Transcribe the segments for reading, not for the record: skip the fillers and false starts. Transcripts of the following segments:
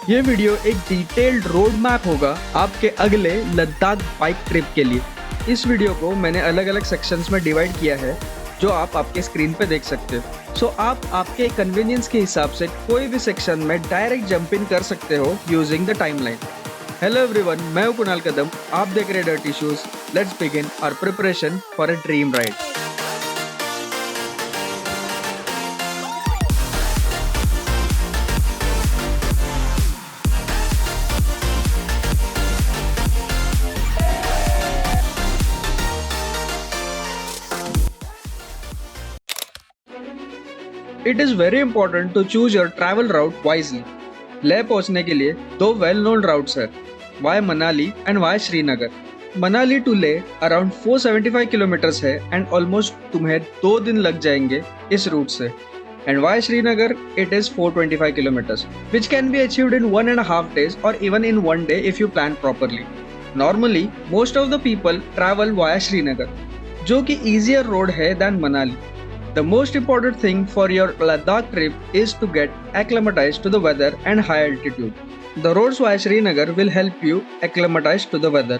ये वीडियो एक detailed road map होगा आपके अगले लद्दाख बाइक ट्रिप के लिए। इस वीडियो को मैंने अलग अलग सेक्शंस में डिवाइड किया है जो आप आपके स्क्रीन पे देख सकते हो। सो आप आपके कन्वीनियंस के हिसाब से कोई भी सेक्शन में डायरेक्ट जंप इन कर सकते हो using the timeline. Hello everyone, मैं हूं कुणाल कदम, आप देख रहे dirty shoes. Let's begin our preparation for a dream ride. It is very important to choose your travel route wisely. Leh पहुंचने के लिए दो वेल नोन रूट्स है, via Manali and via Srinagar. Manali to Leh around 475 kilometres है एंड ऑलमोस्ट तुम्हें 2 दिन लग जाएंगे इस रूट से। And via Srinagar it is 425 kilometres which can be achieved in 1.5 days और even in 1 day if you plan properly. Normally, most of the people travel via Srinagar, जो कि easier road है than Manali. The most important thing for your Ladakh trip is to get acclimatized to the weather and high altitude. The roads via Srinagar will help you acclimatize to the weather.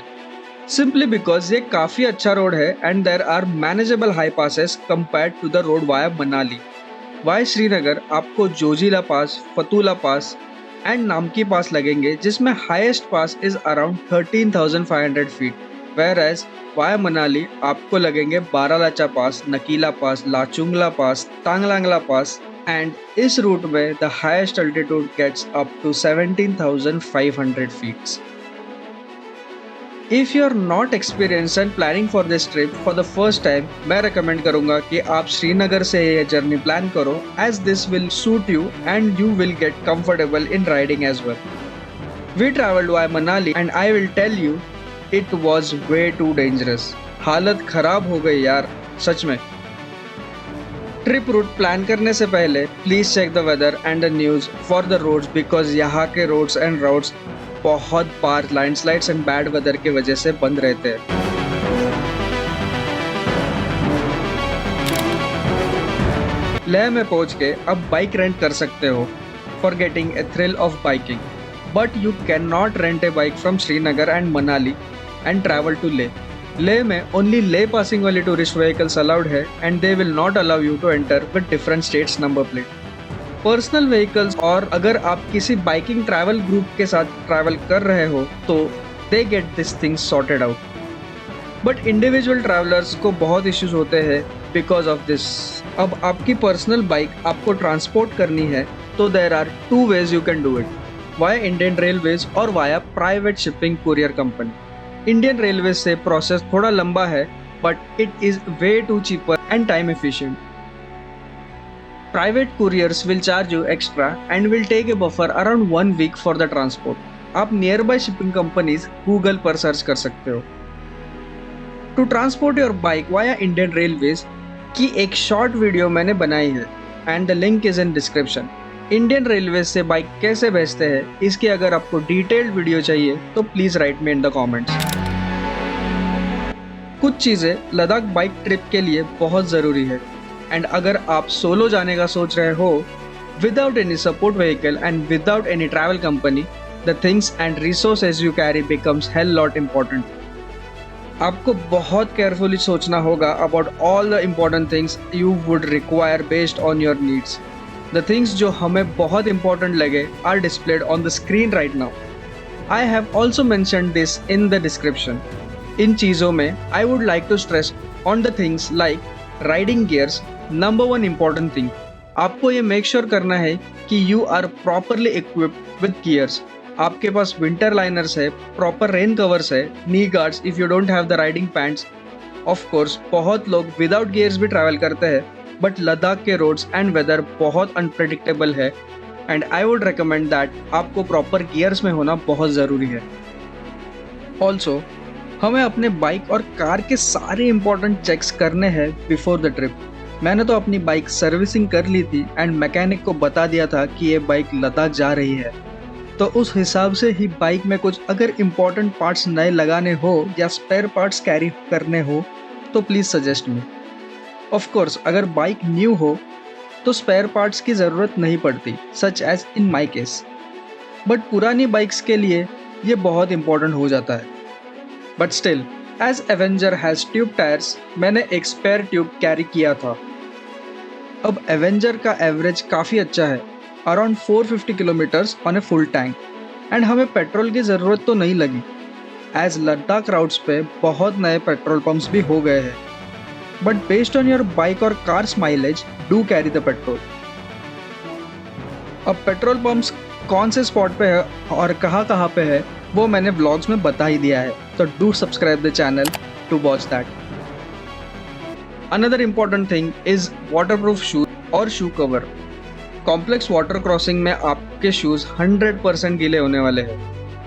Simply because ये काफ़ी अच्छा road है and there are manageable high passes compared to the road via Manali. Via Srinagar आपको जोजिला पास, फतूला पास and नामकी pass लगेंगे, जिसमें highest pass is around 13,500 feet. Whereas via Manali आपको लगेंगे Baralacha pass, Nakeela pass, Lachungla pass, Tanglangla pass and इस रूट में the highest altitude gets up to 17,500 feet. If you are not experience and planning for this trip for the first time, मैं recommend करूंगा कि आप श्रीनगर से ये जर्नी प्लान करो, as this will suit you and you will get comfortable in riding as well. We travelled via Manali and I will tell you it was way too dangerous. हालत खराब हो गई यार, सच में। ट्रिप रूट प्लान करने से पहले please check the weather and the news for the roads, because यहाँ के रोड्स एंड राउट्स बहुत बार लैंडस्लाइड्स एंड बैड वेदर की वजह से बंद रहते हैं। लेह में पहुंच के अब बाइक रेंट कर सकते हो for getting a thrill of biking, but you can not rent a bike from Srinagar and Manali and travel to Leh. Leh में only Leh passing वाली tourist vehicles allowed है and they will not allow you to enter with different states number plate. Personal vehicles और अगर आप किसी biking travel group के साथ travel कर रहे हो तो they get this things sorted out. But individual travelers को बहुत issues होते हैं because of this. अब आपकी पर्सनल बाइक आपको ट्रांसपोर्ट करनी है तो there are 2 ways you can do it. Via Indian Railways और via private shipping courier company. Indian railway से प्रोसेस थोड़ा लंबा है but it is way too cheaper and time efficient. Private couriers will charge you extra and will take a buffer around 1 week for the transport. आप near by shipping companies Google पर search कर सकते हो। To transport your bike via Indian railways की एक short video मैंने बनाई है and the link is in description. Indian railway से बाइक कैसे भेजते हैं इसकी अगर आपको डिटेल्ड वीडियो चाहिए तो please right me in the comments. कुछ चीज़ें लद्दाख बाइक ट्रिप के लिए बहुत ज़रूरी है एंड अगर आप सोलो जाने का सोच रहे हो without any support vehicle and without any travel company, the things and resources you carry becomes hell lot important. आपको बहुत केयरफुली सोचना होगा about all the important things you would require based on your needs. The things जो हमें बहुत important लगे are displayed on the screen right now. I have also mentioned this in the description. इन चीज़ों में I would like to stress on the things like riding gears. Number 1 important thing, आपको ये make sure करना है कि you are properly equipped with gears. आपके पास winter liners है, proper rain covers है, knee guards if you don't have the riding pants. Of course, बहुत लोग without gears भी travel करते हैं, बट लद्दाख के रोड्स एंड वेदर बहुत अनप्रेडिक्टेबल है and I would recommend that आपको प्रॉपर गियर्स में होना बहुत ज़रूरी है। ऑल्सो हमें अपने बाइक और कार के सारे इंपॉर्टेंट चेक्स करने हैं बिफोर द ट्रिप। मैंने तो अपनी बाइक सर्विसिंग कर ली थी एंड मैकेनिक को बता दिया था कि ये बाइक लद्दाख जा रही है, तो उस हिसाब से ही बाइक में कुछ अगर इम्पॉर्टेंट पार्ट्स नए लगाने हो या स्पेयर पार्ट्स कैरी करने हो तो please suggest me. Of course अगर बाइक न्यू हो तो स्पेयर पार्ट्स की ज़रूरत नहीं पड़ती, such as in my case. But पुरानी बाइक्स के लिए ये बहुत इंपॉर्टेंट हो जाता है। But still, as Avenger has tube tyres, मैंने एक स्पेयर ट्यूब कैरी किया था। अब एवेंजर का एवरेज काफ़ी अच्छा है, around 450 kilometres on a full tank, and हमें पेट्रोल की ज़रूरत तो नहीं लगी, एज लद्दाख राउट्स पे बहुत नए पेट्रोल पंप्स भी हो गए हैं। But based on your bike और cars mileage, do carry the petrol. अब पेट्रोल पंप्स कौन से स्पॉट पे है और कहाँ पे है वो मैंने ब्लॉग्स में बता ही दिया है, तो do subscribe the channel to watch that. Another important thing is waterproof shoes और shoe cover. Complex water crossing में आपके शूज़ 100% गीले होने वाले हैं,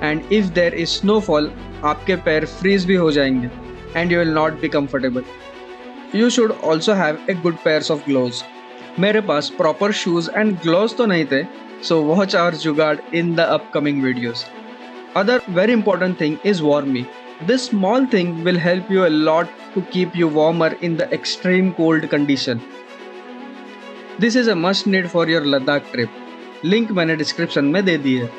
and if there is snowfall आपके पैर फ्रीज भी हो जाएंगे and you will not be comfortable. You should also have a good pairs of gloves. मेरे पास प्रॉपर शूज़ एंड ग्लोव्स तो नहीं थे, सो वॉच आवर जुगाड़ in the upcoming videos. Other very important thing is Warmy. This small thing will help you a lot to keep you warmer in the extreme cold condition. This is a must need for your Ladakh trip. Link मैंने description में दे दी है।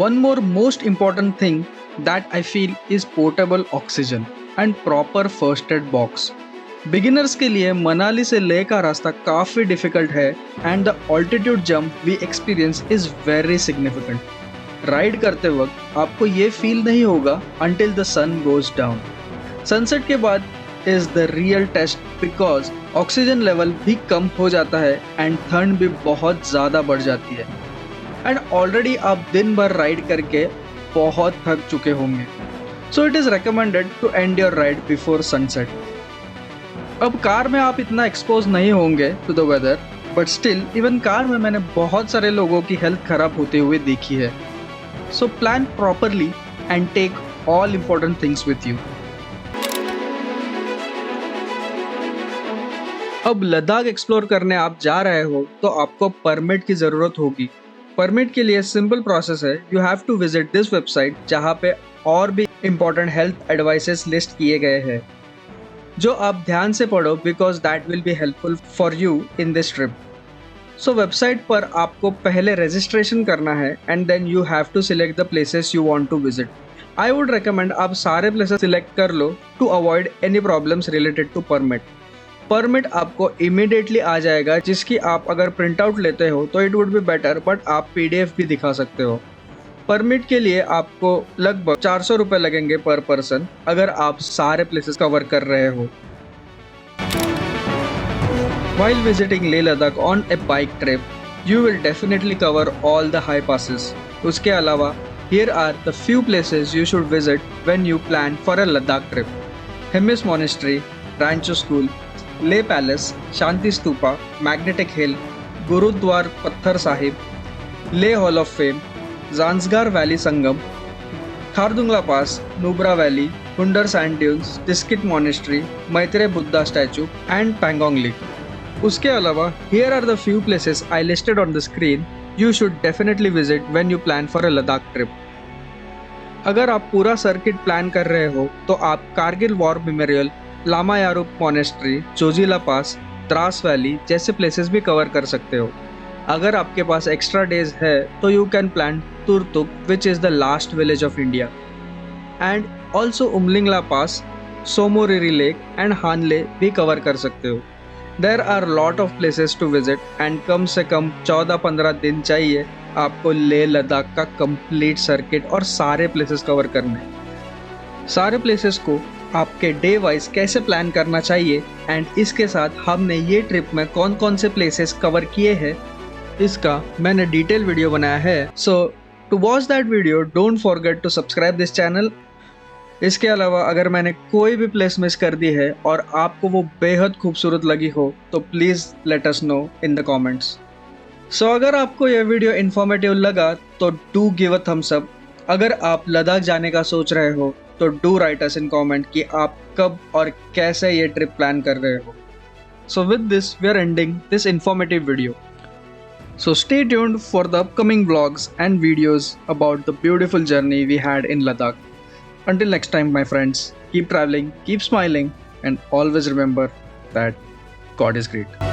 One more most important thing that I feel is portable oxygen and proper first aid box. Beginners के लिए मनाली से लेह का रास्ता काफ़ी difficult है and the altitude jump we experience is very significant. Ride करते वक्त आपको ये फील नहीं होगा until the sun goes down. Sunset के बाद is the real test because oxygen level भी कम हो जाता है एंड ठंड भी बहुत ज़्यादा बढ़ जाती है, एंड ऑलरेडी आप दिन भर राइड करके बहुत थक चुके होंगे, so it is recommended to end your ride before sunset. अब कार में आप इतना एक्सपोज नहीं होंगे to the weather, but still even car में मैंने बहुत सारे लोगों की हेल्थ खराब होते हुए देखी है। So plan properly and take all important things with you. अब लद्दाख एक्सप्लोर करने आप जा रहे हो तो आपको परमिट की ज़रूरत होगी। परमिट के लिए सिंपल प्रोसेस है, you have to visit this website जहाँ पे और भी इम्पोर्टेंट हेल्थ एडवाइसेस लिस्ट किए गए हैं जो आप ध्यान से पढ़ो because that will be helpful for you in this trip. So website पर आपको पहले रजिस्ट्रेशन करना है and then you have to select the places you want to visit. I would recommend आप सारे प्लेसेस सिलेक्ट कर लो to avoid any problems related to permit. Permit आपको इमीडिएटली आ जाएगा, जिसकी आप अगर प्रिंट आउट लेते हो तो it would be better, but आप PDF भी दिखा सकते हो। परमिट के लिए आपको लगभग 400 रुपये लगेंगे पर पर्सन अगर आप सारे प्लेसेस कवर कर रहे हो। While visiting Leh Ladakh on a bike trip, you will definitely cover all the high passes. उसके अलावा, here are the few places you should visit when you plan for a Ladakh trip. Hemis Monastery, Rancho School, Leh Palace, Shanti Stupa, Magnetic Hill, Gurudwar Patthar Sahib, Leh Hall of Fame, Zanskar Valley Sangam, Khardungla Pass, Nubra Valley, Hundar Sand Dunes, Diskit Monastery, Maitre Buddha Statue, and Pangong Lake. उसके अलावा here are the few places I listed on the screen you should definitely visit when you plan for a Ladakh trip. अगर आप पूरा circuit plan कर रहे हो तो आप Kargil war memorial, Lamayuru monastery, Zojila pass, Dras valley जैसे प्लेसेस भी कवर कर सकते हो। अगर आपके पास एक्स्ट्रा डेज है तो you can plan Turtuk which is the last village of India, and also Umlingla pass, Tso Moriri lake and Hanle भी कवर कर सकते हो। There are lot of places to visit and कम से कम 14-15 दिन चाहिए आपको लेह लद्दाख का कंप्लीट सर्किट और सारे प्लेसेस कवर करने। सारे प्लेसेस को आपके डे वाइज कैसे प्लान करना चाहिए एंड इसके साथ हमने ये ट्रिप में कौन कौन से प्लेसेस कवर किए हैं इसका मैंने डिटेल वीडियो बनाया है। So to watch that video don't forget to subscribe this channel. इसके अलावा अगर मैंने कोई भी प्लेस मिस कर दी है और आपको वो बेहद खूबसूरत लगी हो तो please let us know in the comments. So अगर आपको यह वीडियो इन्फॉर्मेटिव लगा तो do give a thumbs up. अगर आप लद्दाख जाने का सोच रहे हो तो do write us in comment कि आप कब और कैसे ये ट्रिप प्लान कर रहे हो। So with this we are ending this informative video. So stay tuned for the upcoming vlogs and videos about the beautiful journey we had in Ladakh. Until next time, my friends, keep traveling, keep smiling, and always remember that God is great.